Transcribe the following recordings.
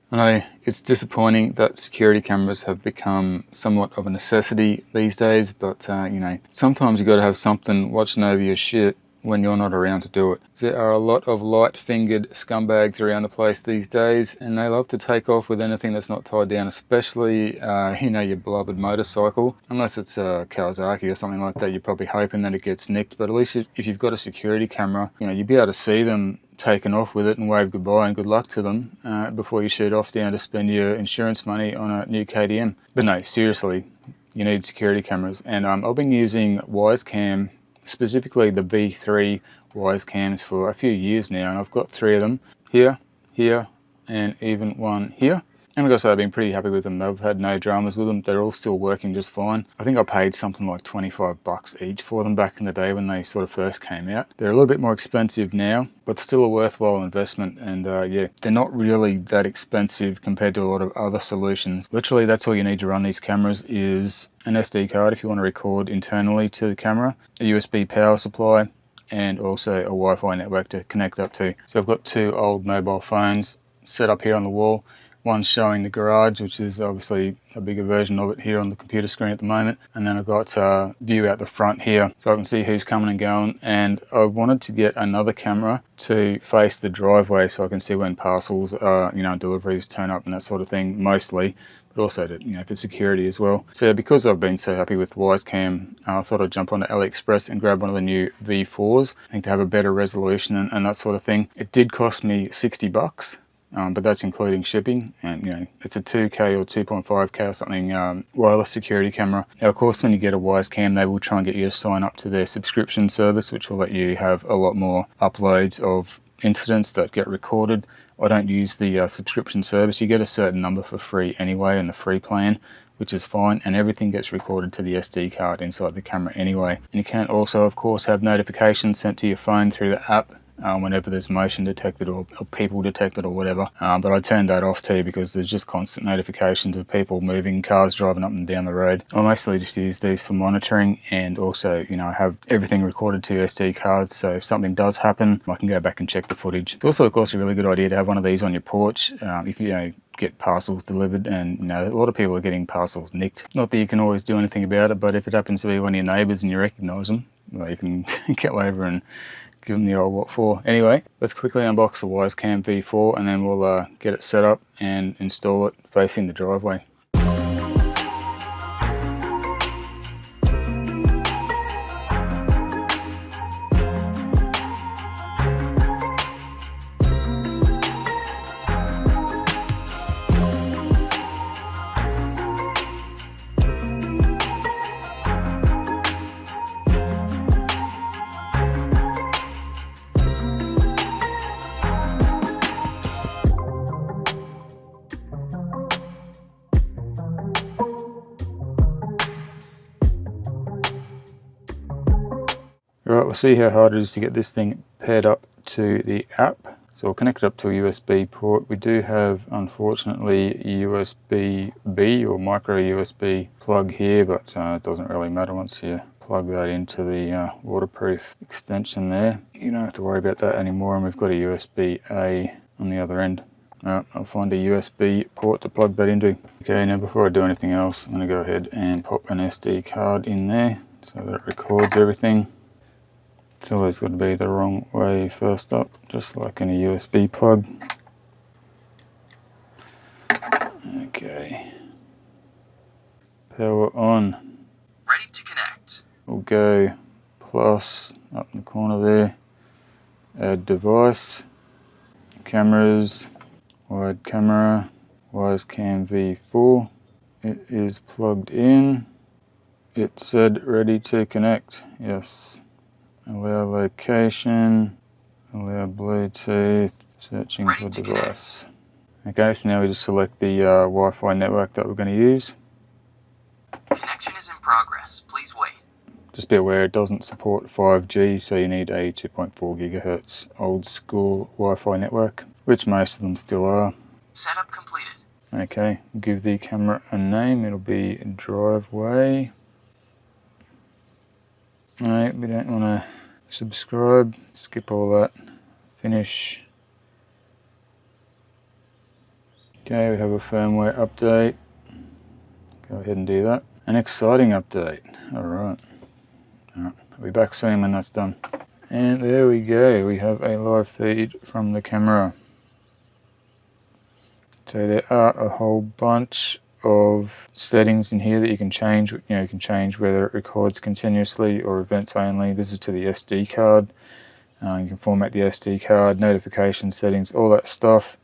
I know it's disappointing that security cameras have become somewhat of a necessity these days, but you know, sometimes you got to have something watching over your shit when you're not around to do it. There are a lot of light-fingered scumbags around the place these days, and they love to take off with anything that's not tied down, especially you know, your beloved motorcycle. Unless it's a Kawasaki or something like that, you're probably hoping that it gets nicked, but at least if you've got a security camera, you know, you'll be able to see them taken off with it and wave goodbye and good luck to them before you shoot off down to spend your insurance money on a new KTM. But no, seriously, you need security cameras. And I've been using Wisecam, specifically the V3 Wisecams, for a few years now, and I've got 3 of them here, here, and even one here. And I've got to say, I've been pretty happy with them. I've had no dramas with them. They're all still working just fine. I think I paid something like 25 bucks each for them back in the day when they sort of first came out. They're a little bit more expensive now, but still a worthwhile investment. And yeah, they're not really that expensive compared to a lot of other solutions. Literally, that's all you need to run these cameras is an SD card if you want to record internally to the camera, a USB power supply, and also a Wi-Fi network to connect up to. So I've got 2 old mobile phones set up here on the wall. One's showing the garage, which is obviously a bigger version of it here on the computer screen at the moment. And then I've got a view out the front here, so I can see who's coming and going. And I wanted to get another camera to face the driveway so I can see when parcels, you know, deliveries turn up and that sort of thing, mostly. But also to, you know, for security as well. So because I've been so happy with Wisecam, I thought I'd jump onto AliExpress and grab one of the new V4s. I think to have a better resolution and that sort of thing. It did cost me 60 bucks. But that's including shipping, and you know, it's a 2K or 2.5K or something wireless security camera. Now of course when you get a Wisecam, they will try and get you to sign up to their subscription service, which will let you have a lot more uploads of incidents that get recorded. I don't use the subscription service. You get a certain number for free anyway in the free plan, which is fine, and everything gets recorded to the SD card inside the camera anyway. And you can also of course have notifications sent to your phone through the app whenever there's motion detected or people detected or whatever, but I turned that off too because there's just constant notifications of people moving, cars driving up and down the road. I mostly just use these for monitoring, and also, you know, I have everything recorded to SD cards, so if something does happen I can go back and check the footage. It's also of course a really good idea to have one of these on your porch if you know, get parcels delivered, and you know, a lot of people are getting parcels nicked. Not that you can always do anything about it, but if it happens to be one of your neighbours and you recognise them, well, you can go over and give them the old what for. Anyway, let's quickly unbox the Wisecam V4 and then we'll get it set up and install it facing the driveway. Alright, we'll see how hard it is to get this thing paired up to the app. So we'll connect it up to a USB port. We do have, unfortunately, a USB-B or micro USB plug here, but it doesn't really matter once you plug that into the waterproof extension there. You don't have to worry about that anymore, and we've got a USB-A on the other end. I'll find a USB port to plug that into. Okay, now before I do anything else, I'm going to go ahead and pop an SD card in there so that it records everything. It's always got to be the wrong way first up, just like in a USB plug. Okay. Power on. Ready to connect. We'll go plus up in the corner there. Add device. Cameras. Wide camera. Wisecam V4. It is plugged in. It said ready to connect. Yes. Allow location, allow Bluetooth, searching for device. Okay, so now we just select the Wi-Fi network that we're going to use. Connection is in progress. Please wait. Just be aware it doesn't support 5G, so you need a 2.4 gigahertz old school Wi-Fi network, which most of them still are. Setup completed. Okay, give the camera a name. It'll be driveway. Alright, we don't want to subscribe, skip all that, finish. Okay, we have a firmware update. Go ahead and do that. An exciting update. Alright. I'll be back soon when that's done. And there we go, we have a live feed from the camera. So there are a whole bunch of settings in here that you can change. You can change whether it records continuously or events only. This is to the SD card. You can format the SD card, notification settings, all that stuff.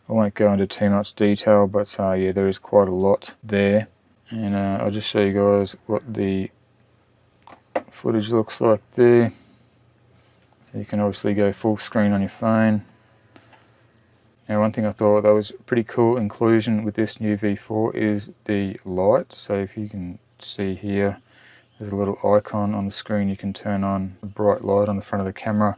I won't go into too much detail, but yeah, there is quite a lot there. And I'll just show you guys what the footage looks like there. So you can obviously go full screen on your phone. Now, one thing I thought that was a pretty cool inclusion with this new V4 is the light. So if you can see here, there's a little icon on the screen. You can turn on a bright light on the front of the camera.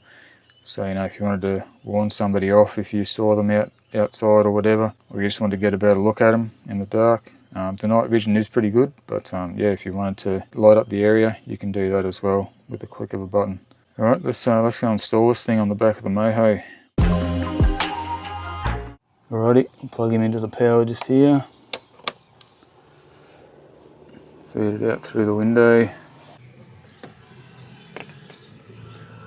So, if you wanted to warn somebody off if you saw them outside or whatever, or you just wanted to get a better look at them in the dark. The night vision is pretty good, but yeah, if you wanted to light up the area, you can do that as well with the click of a button. Alright, let's go install this thing on the back of the Moho. Alrighty, I'll plug him into the power just here. Feed it out through the window.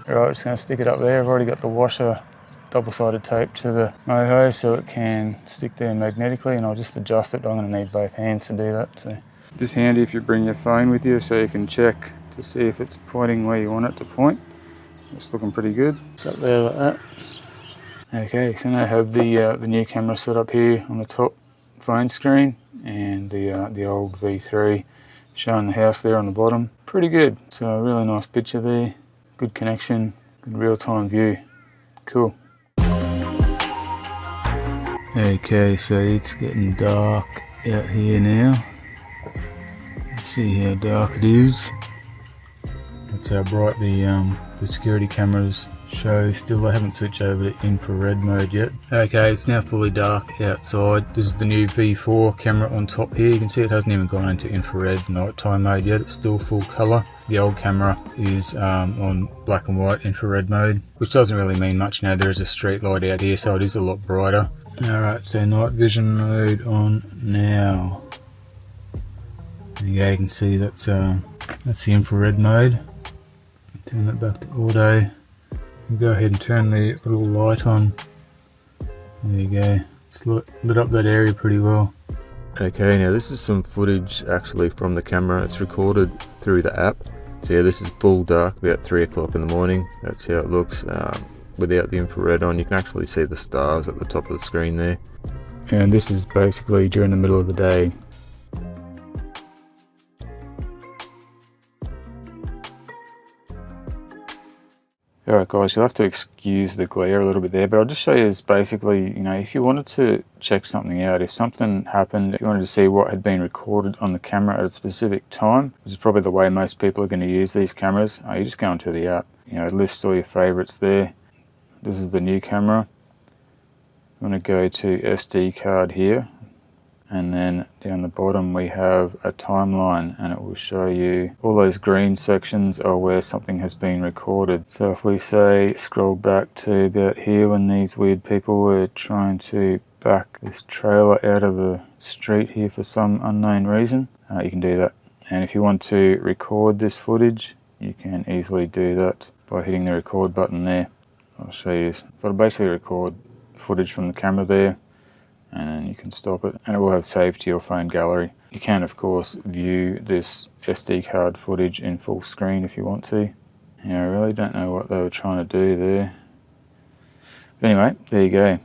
Alright, just going to stick it up there. I've already got the washer double-sided tape to the Moho so it can stick there magnetically, and I'll just adjust it. I'm going to need both hands to do that. So just handy if you bring your phone with you so you can check to see if it's pointing where you want it to point. It's looking pretty good. It's up there like that. Okay, so now I have the new camera set up here on the top phone screen, and the old V3 showing the house there on the bottom. Pretty good. So a really nice picture there. Good connection, good real-time view. Cool. Okay, so it's getting dark out here now. Let's see how dark it is. That's how bright the security cameras show. Still, they haven't switched over to infrared mode yet. Okay, it's now fully dark outside. This is the new V4 camera on top here. You can see it hasn't even gone into infrared nighttime mode yet. It's still full color. The old camera is on black and white infrared mode, which doesn't really mean much now. There is a street light out here, so it is a lot brighter. Alright, so night vision mode on now. There you go, you can see that's the infrared mode. Turn that back to auto. We'll go ahead and turn the little light on. There you go. It's lit up that area pretty well. Okay, now this is some footage actually from the camera. It's recorded through the app. So yeah, this is full dark, about 3 o'clock in the morning. That's how it looks without the infrared on. You can actually see the stars at the top of the screen there. And this is basically during the middle of the day. Alright guys, you'll have to excuse the glare a little bit there, but I'll just show you this basically, if you wanted to check something out, if something happened, if you wanted to see what had been recorded on the camera at a specific time, which is probably the way most people are going to use these cameras, you just go into the app, it lists all your favorites there. This is the new camera. I'm going to go to SD card here, and then down the bottom we have a timeline, and it will show you all those green sections are where something has been recorded. So if we say scroll back to about here when these weird people were trying to back this trailer out of the street here for some unknown reason, you can do that. And if you want to record this footage, you can easily do that by hitting the record button there. I'll show you. So it'll basically record footage from the camera there, and then you can stop it, and it will have saved to your phone gallery. You can of course view this SD card footage in full screen if you want to. Yeah, I really don't know what they were trying to do there. But anyway, there you go.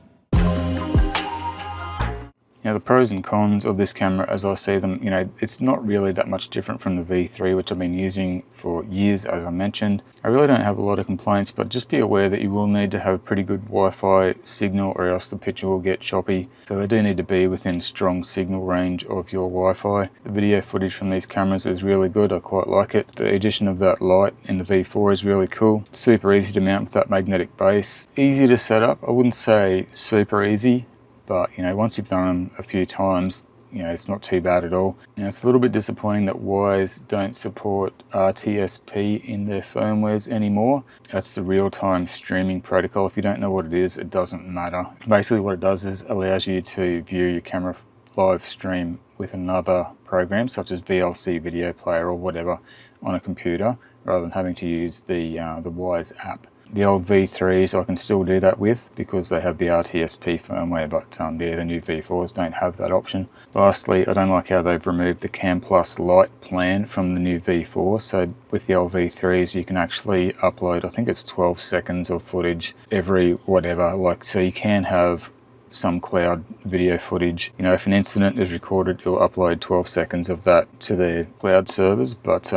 Now the pros and cons of this camera as I see them, it's not really that much different from the V3, which I've been using for years, as I mentioned. I really don't have a lot of complaints, but just be aware that you will need to have a pretty good Wi-Fi signal or else the picture will get choppy. So they do need to be within strong signal range of your Wi-Fi. The video footage from these cameras is really good, I quite like it. The addition of that light in the V4 is really cool. Super easy to mount with that magnetic base. Easy to set up, I wouldn't say super easy, but once you've done them a few times, you know, it's not too bad at all. Now, it's a little bit disappointing that Wyze don't support RTSP in their firmwares anymore. That's the real-time streaming protocol. If you don't know what it is, it doesn't matter. Basically what it does is allows you to view your camera live stream with another program such as VLC video player or whatever on a computer, rather than having to use the Wyze app. The old V3s I can still do that with because they have the RTSP firmware, but yeah, the new V4s don't have that option. Lastly, I don't like how they've removed the Cam Plus Lite plan from the new V4. So with the old V3s you can actually upload, I think it's 12 seconds of footage every whatever, like, so you can have some cloud video footage. You know, if an incident is recorded, it'll upload 12 seconds of that to their cloud servers, but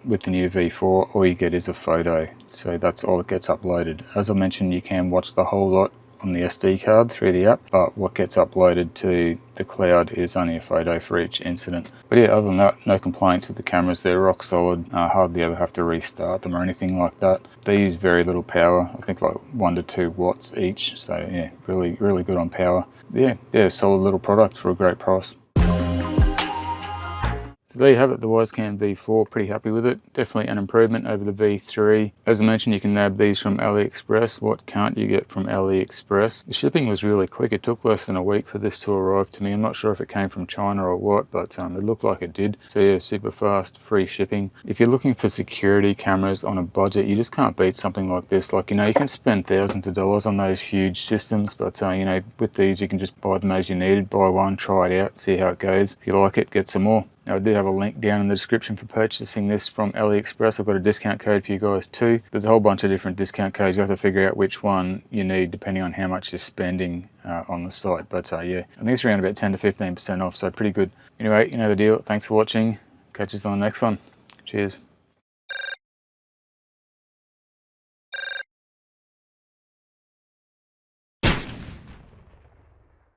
with the new V4 all you get is a photo, so that's all that gets uploaded. As I mentioned, you can watch the whole lot on the SD card through the app, but what gets uploaded to the cloud is only a photo for each incident. But yeah, other than that, no complaints with the cameras. They're rock solid. Hardly ever have to restart them or anything like that. They use very little power, I think like 1 to 2 watts each, so yeah, really good on power. Yeah, solid little product for a great price. So there you have it, the Wyzecam V4, pretty happy with it. Definitely an improvement over the V3. As I mentioned, you can nab these from AliExpress. What can't you get from AliExpress? The shipping was really quick. It took less than a week for this to arrive to me. I'm not sure if it came from China or what, but it looked like it did. So yeah, super fast, free shipping. If you're looking for security cameras on a budget, you just can't beat something like this. Like, you know, you can spend thousands of dollars on those huge systems, but you know, with these you can just buy them as you need. Buy one, try it out, see how it goes. If you like it, get some more. Now, I do have a link down in the description for purchasing this from AliExpress. I've got a discount code for you guys too. There's a whole bunch of different discount codes. You have to figure out which one you need depending on how much you're spending on the site. But yeah, I think it's around about 10 to 15% off, so pretty good. Anyway, you know the deal. Thanks for watching. Catch us on the next one. Cheers.